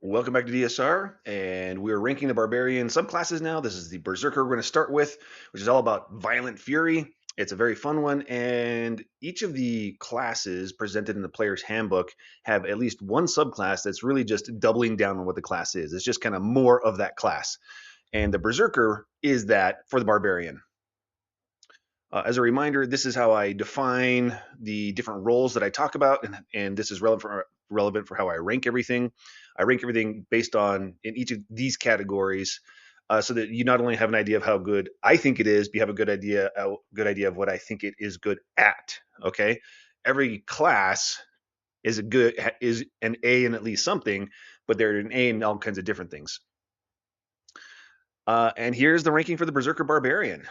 Welcome back to DSR, and we're ranking the Barbarian subclasses now. This is the Berserker we're going to start with, which is all about violent fury. It's a very fun one, and each of the classes presented in the player's handbook have at least one subclass that's really just doubling down on what the class is. It's just kind of more of that class. And the Berserker is that for the Barbarian. As a reminder, this is how I define the different roles that I talk about, and this is relevant for how I rank everything. I rank everything based on in each of these categories, so that you not only have an idea of how good I think it is, but you have a good idea of what I think it is good at. Okay, every class is an A in at least something, but they're an A in all kinds of different things. And here's the ranking for the Berserker Barbarian.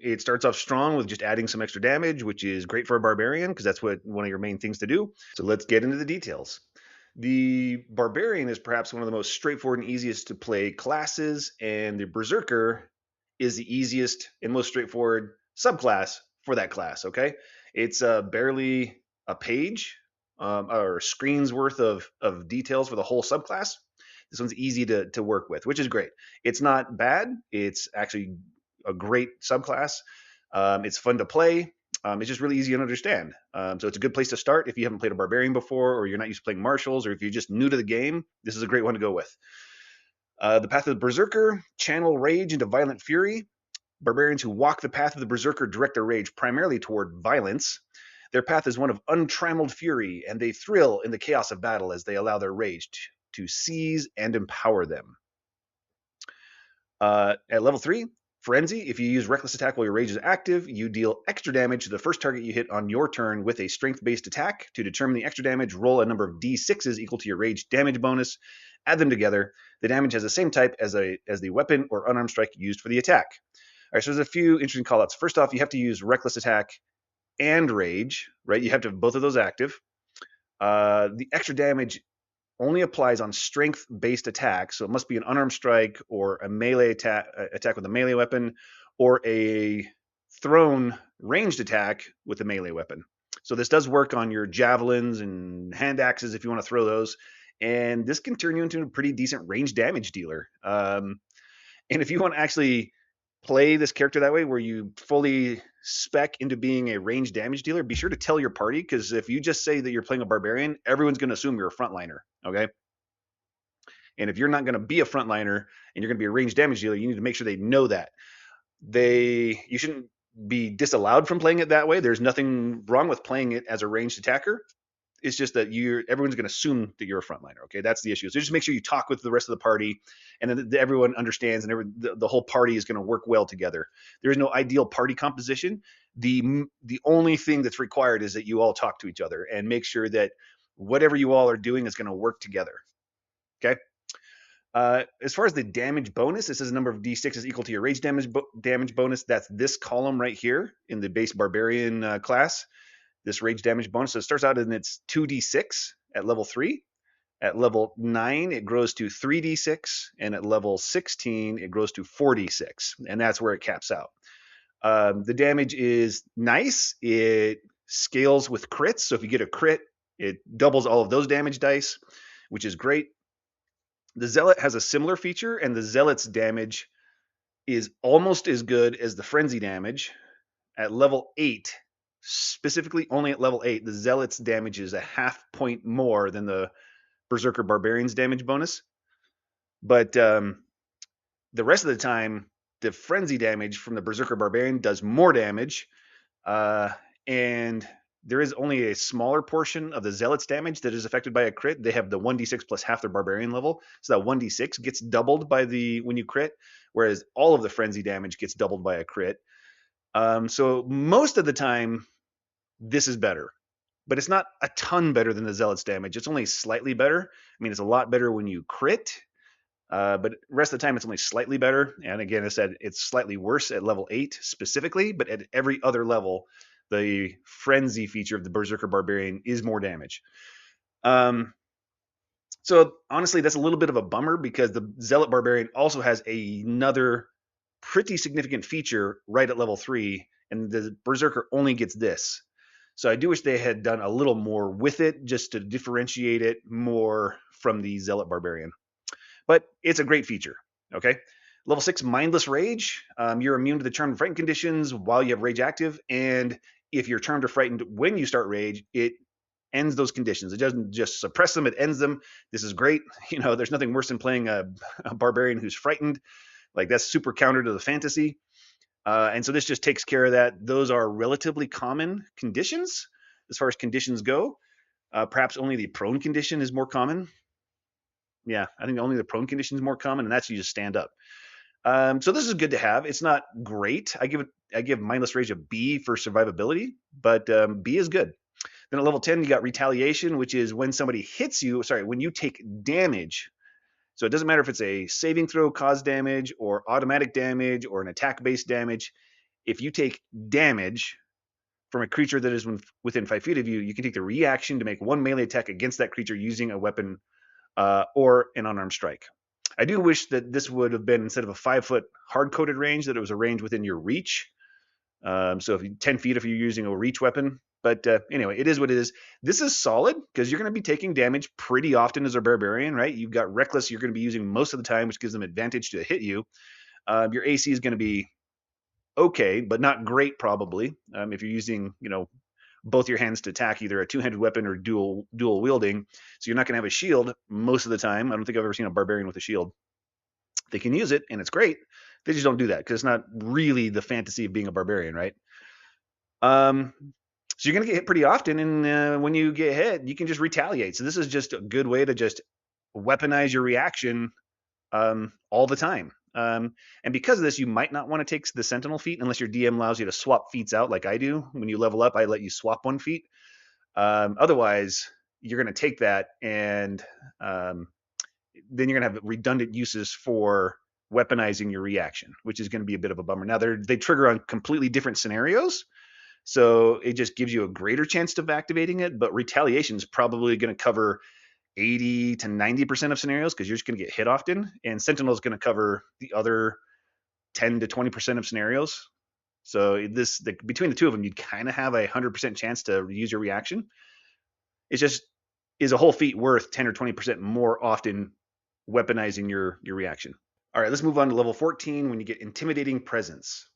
It starts off strong with just adding some extra damage, which is great for a Barbarian because that's what one of your main things to do. So let's get into the details. The Barbarian is perhaps one of the most straightforward and easiest to play classes, and the Berserker is the easiest and most straightforward subclass for that class. Okay, it's barely a page or screen's worth of details for the whole subclass. This one's easy to work with, which is great. It's not bad. It's actually a great subclass. It's fun to play. It's just really easy to understand. So it's a good place to start if you haven't played a Barbarian before, or you're not used to playing martials, or if you're just new to the game. This is a great one to go with. The path of the Berserker: channel rage into violent fury. Barbarians who walk the path of the Berserker direct their rage primarily toward violence. Their path is one of untrammeled fury, and they thrill in the chaos of battle as they allow their rage to seize and empower them. At level 3, Frenzy. If you use Reckless Attack while your rage is active, you deal extra damage to the first target you hit on your turn with a strength-based attack. To determine the extra damage, roll a number of d6s equal to your rage damage bonus. Add them together. The damage has the same type as the weapon or unarmed strike used for the attack. All right, so there's a few interesting callouts. First off, you have to use Reckless Attack and Rage, right? You have to have both of those active. The extra damage only applies on strength-based attacks, so it must be an unarmed strike or a melee attack with a melee weapon, or a thrown ranged attack with a melee weapon. So this does work on your javelins and hand axes if you want to throw those, and this can turn you into a pretty decent range damage dealer. And if you want to actually play this character that way, where you fully spec into being a range damage dealer, be sure to tell your party, because if you just say that you're playing a Barbarian, everyone's going to assume you're a frontliner. Okay. And if you're not going to be a frontliner and you're going to be a range damage dealer, you need to make sure they know that. You shouldn't be disallowed from playing it that way. There's nothing wrong with playing it as a ranged attacker. It's just that everyone's going to assume that you're a frontliner. Okay, that's the issue. So just make sure you talk with the rest of the party, and then everyone understands, and the whole party is going to work well together. There is no ideal party composition. The only thing that's required is that you all talk to each other and make sure that whatever you all are doing is going to work together. Okay. As far as the damage bonus, this is a number of d6 is equal to your rage damage bonus. That's this column right here in the base Barbarian class. This rage damage bonus. So it starts out in its 2d6 at level 3. At level 9, it grows to 3d6. And at level 16, it grows to 4d6. And that's where it caps out. The damage is nice. It scales with crits. So if you get a crit, it doubles all of those damage dice, which is great. The Zealot has a similar feature, and the Zealot's damage is almost as good as the Frenzy damage. At level 8, specifically only at level 8, the Zealot's damage is a half point more than the Berserker Barbarian's damage bonus. But the rest of the time, the Frenzy damage from the Berserker Barbarian does more damage. And there is only a smaller portion of the Zealot's damage that is affected by a crit. They have the 1d6 plus half their Barbarian level. So that 1d6 gets doubled when you crit, whereas all of the Frenzy damage gets doubled by a crit. So most of the time, this is better. But it's not a ton better than the Zealot's damage. It's only slightly better. I mean, it's a lot better when you crit. But the rest of the time, it's only slightly better. And again, I said it's slightly worse at level 8 specifically, but at every other level, the Frenzy feature of the Berserker Barbarian is more damage. So honestly, that's a little bit of a bummer, because the Zealot Barbarian also has another pretty significant feature right at level 3, and the Berserker only gets this. So I do wish they had done a little more with it, just to differentiate it more from the Zealot Barbarian. but it's a great feature. Okay. Level 6, Mindless Rage. You're immune to the charmed and frightened conditions while you have rage active, and if you're charmed or frightened when you start rage, it ends those conditions. It doesn't just suppress them; it ends them. This is great. You know, there's nothing worse than playing a barbarian who's frightened. Like that's super counter to the fantasy. And so this just takes care of that. Those are relatively common conditions as far as conditions go. Perhaps only the prone condition is more common. Yeah, I think only the prone condition is more common, and that's you just stand up. So this is good to have. It's not great. I give Mindless Rage a B for survivability, but B is good. Then at level 10, you got Retaliation, which is when somebody hits you. Sorry, when you take damage. So it doesn't matter if it's a saving throw cause damage or automatic damage or an attack-based damage. If you take damage from a creature that is within 5 feet of you, you can take the reaction to make one melee attack against that creature using a weapon or an unarmed strike. I do wish that this would have been, instead of a 5-foot hard-coded range, that it was a range within your reach. So if 10 feet if you're using a reach weapon. But anyway, it is what it is. This is solid because you're going to be taking damage pretty often as a barbarian, right? You've got reckless you're going to be using most of the time, which gives them advantage to hit you. Your AC is going to be okay, but not great probably. If you're using, both your hands to attack, either a two-handed weapon or dual wielding. So you're not going to have a shield most of the time. I don't think I've ever seen a barbarian with a shield. They can use it, and it's great. They just don't do that because it's not really the fantasy of being a barbarian, right? So you're going to get hit pretty often, and when you get hit, you can just retaliate. So this is just a good way to just weaponize your reaction all the time. And because of this, you might not want to take the Sentinel feat unless your DM allows you to swap feats out like I do. When you level up, I let you swap one feat. Otherwise, you're going to take that, and then you're going to have redundant uses for weaponizing your reaction, which is going to be a bit of a bummer. Now, they trigger on completely different scenarios, so it just gives you a greater chance of activating it, but Retaliation is probably going to cover 80 to 90% of scenarios because you're just going to get hit often, and Sentinel is going to cover the other 10 to 20% of scenarios. So between the two of them, you'd kind of have a 100% chance to use your reaction. It's just is a whole feat worth 10 or 20% more often weaponizing your reaction. All right, let's move on to level 14 when you get Intimidating Presence.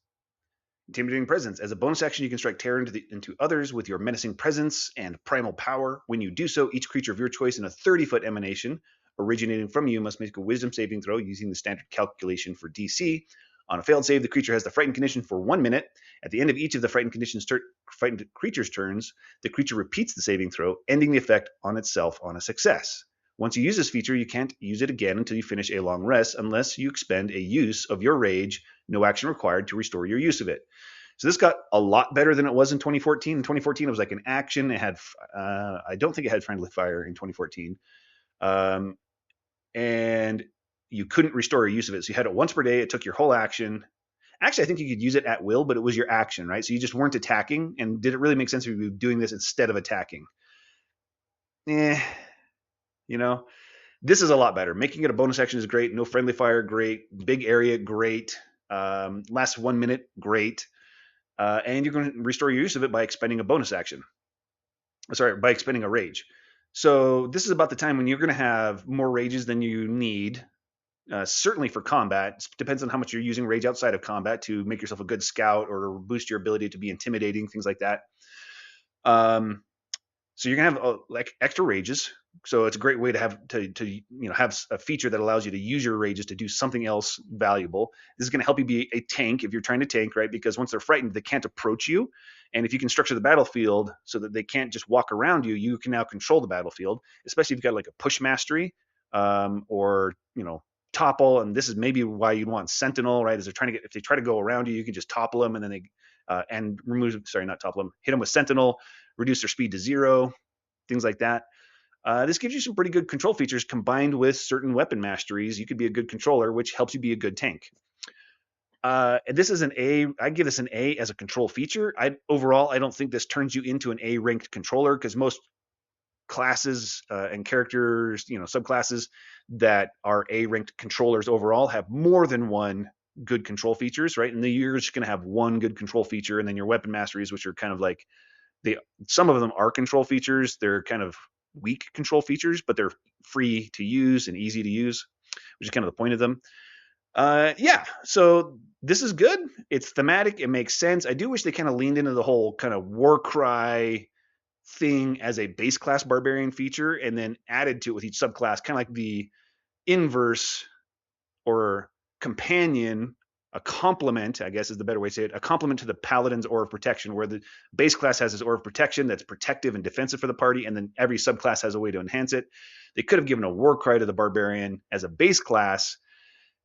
Intimidating Presence. As a bonus action, you can strike terror into others with your menacing presence and primal power. When you do so, each creature of your choice in a 30-foot emanation originating from you must make a wisdom saving throw using the standard calculation for DC. On a failed save, the creature has the frightened condition for 1 minute. At the end of each of the frightened creature's turns, the creature repeats the saving throw, ending the effect on itself on a success. Once you use this feature, you can't use it again until you finish a long rest unless you expend a use of your rage, no action required to restore your use of it. So this got a lot better than it was in 2014. In 2014, it was like an action. It had, I don't think it had friendly fire in 2014. And you couldn't restore your use of it. So you had it once per day. It took your whole action. Actually, I think you could use it at will, but it was your action, right? So you just weren't attacking. And did it really make sense if you were doing this instead of attacking? This is a lot better. Making it a bonus action is great. No friendly fire, great. Big area, great. Lasts 1 minute, great. And you're going to restore your use of it by expending a bonus action. Sorry, by expending a rage. So this is about the time when you're going to have more rages than you need. Certainly for combat. It depends on how much you're using rage outside of combat to make yourself a good scout or boost your ability to be intimidating, things like that. So you're gonna have like extra rages. So it's a great way to have have a feature that allows you to use your rages to do something else valuable. This is going to help you be a tank if you're trying to tank, right? Because once they're frightened, they can't approach you. And if you can structure the battlefield so that they can't just walk around you, you can now control the battlefield. Especially if you've got like a push mastery or topple. And this is maybe why you'd want Sentinel, right? Is they're trying to if they try to go around you, you can just topple them and then they not topple them, hit them with Sentinel, reduce their speed to 0, things like that. This gives you some pretty good control features combined with certain weapon masteries. You could be a good controller, which helps you be a good tank. This is an A. I give this an A as a control feature. Overall, I don't think this turns you into an A ranked controller because most classes and characters, subclasses that are A ranked controllers overall have more than one good control features, right? And then you're just going to have one good control feature, and then your weapon masteries, which are kind of like some of them are control features. They're kind of weak control features, but they're free to use and easy to use. which is kind of the point of them. Yeah, so this is good. It's thematic. It makes sense. I do wish they kind of leaned into the whole kind of war cry thing as a base class barbarian feature and then added to it with each subclass, kind of like the inverse or companion, a complement, I guess is the better way to say it, a complement to the paladin's aura of protection, where the base class has this aura of protection that's protective and defensive for the party, and then every subclass has a way to enhance it. They could have given a war cry to the barbarian as a base class.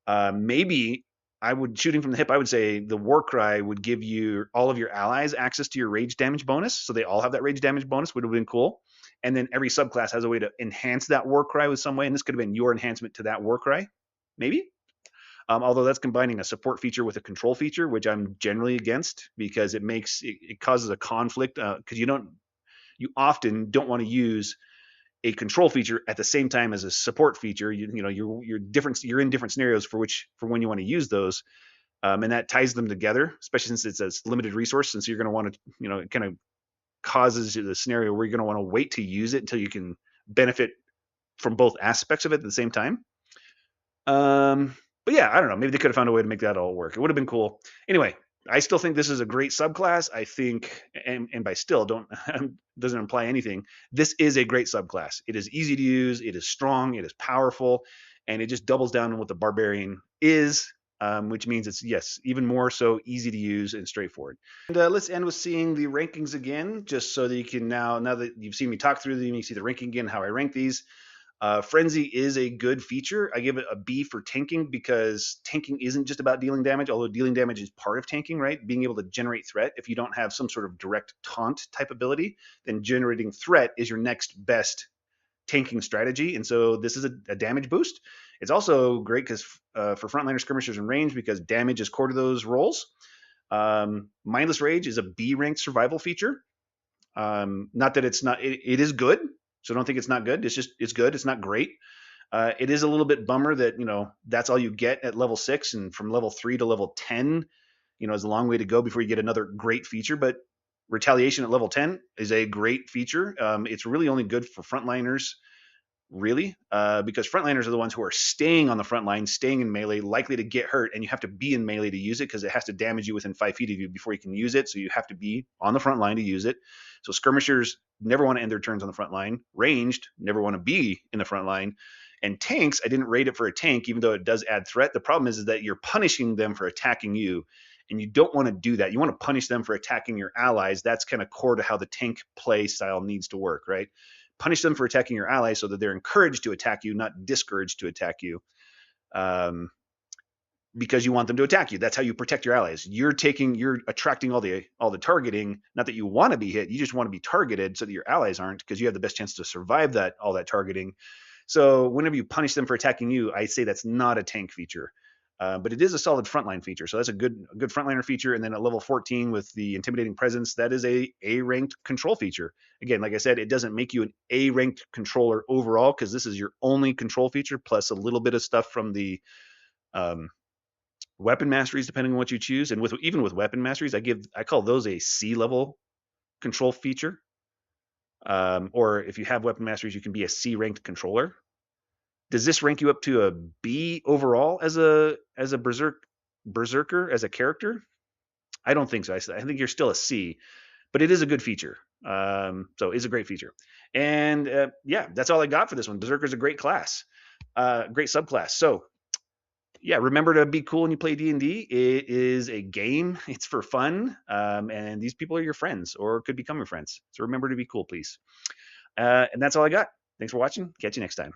Maybe I would, shooting from the hip, I would say the war cry would give you all of your allies access to your rage damage bonus, so they all have that rage damage bonus. Would have been cool. And then every subclass has a way to enhance that war cry with some way, and this could have been your enhancement to that war cry, maybe. Although that's combining a support feature with a control feature, which I'm generally against because it causes a conflict because you often don't want to use a control feature at the same time as a support feature. You're in different scenarios for when you want to use those, and that ties them together, especially since it's a limited resource. Since you're going to want to, it kind of causes the scenario where you're going to want to wait to use it until you can benefit from both aspects of it at the same time. But yeah, I don't know. Maybe they could have found a way to make that all work. It would have been cool. Anyway, I still think this is a great subclass. I think, and by still don't doesn't imply anything. This is a great subclass. It is easy to use. It is strong. It is powerful, and it just doubles down on what the barbarian is, which means it's even more so easy to use and straightforward. And let's end with seeing the rankings again, just so that you can now that you've seen me talk through them, you see the ranking again, how I rank these. Frenzy is a good feature. I give it a B for tanking because tanking isn't just about dealing damage, although dealing damage is part of tanking, right? Being able to generate threat. If you don't have some sort of direct taunt type ability, then generating threat is your next best tanking strategy. And so this is a damage boost. It's also great because for frontliners, skirmishers, and range, because damage is core to those roles. Mindless Rage is a B ranked survival feature. Not that it's not, it is good. So don't think it's not good. It's good. It's not great. It is a little bit bummer that that's all you get at level 6, and from level 3 to level 10, is a long way to go before you get another great feature. But Retaliation at level 10 is a great feature. It's really only good for frontliners, really, because frontliners are the ones who are staying on the front line, staying in melee, likely to get hurt, and you have to be in melee to use it because it has to damage you within 5 feet of you before you can use it. So you have to be on the front line to use it. So skirmishers never want to end their turns on the front line. Ranged never want to be in the front line. And tanks, I didn't rate it for a tank, even though it does add threat. The problem is that you're punishing them for attacking you, and you don't want to do that. You want to punish them for attacking your allies. That's kind of core to how the tank play style needs to work, right? Punish them for attacking your allies so that they're encouraged to attack you, not discouraged to attack you, because you want them to attack you. That's how you protect your allies. You're attracting all the targeting. Not that you want to be hit, you just want to be targeted so that your allies aren't, because you have the best chance to survive all that targeting. So whenever you punish them for attacking you, I say that's not a tank feature. But it is a solid frontline feature, so that's a good frontliner feature. And then at level 14 with the intimidating presence, that is a ranked control feature. Again, like I said, it doesn't make you an A ranked controller overall, because this is your only control feature plus a little bit of stuff from the weapon masteries, depending on what you choose. And even with weapon masteries, I call those a C level control feature. Or if you have weapon masteries, you can be a C ranked controller. Does this rank you up to a B overall as a berserker as a character? I don't think so. I think you're still a C, but it is a good feature. So it's a great feature. And yeah, that's all I got for this one. Berserker is a great class, great subclass. So yeah, remember to be cool when you play D&D. It is a game. It's for fun, and these people are your friends or could become your friends. So remember to be cool, please. And that's all I got. Thanks for watching. Catch you next time.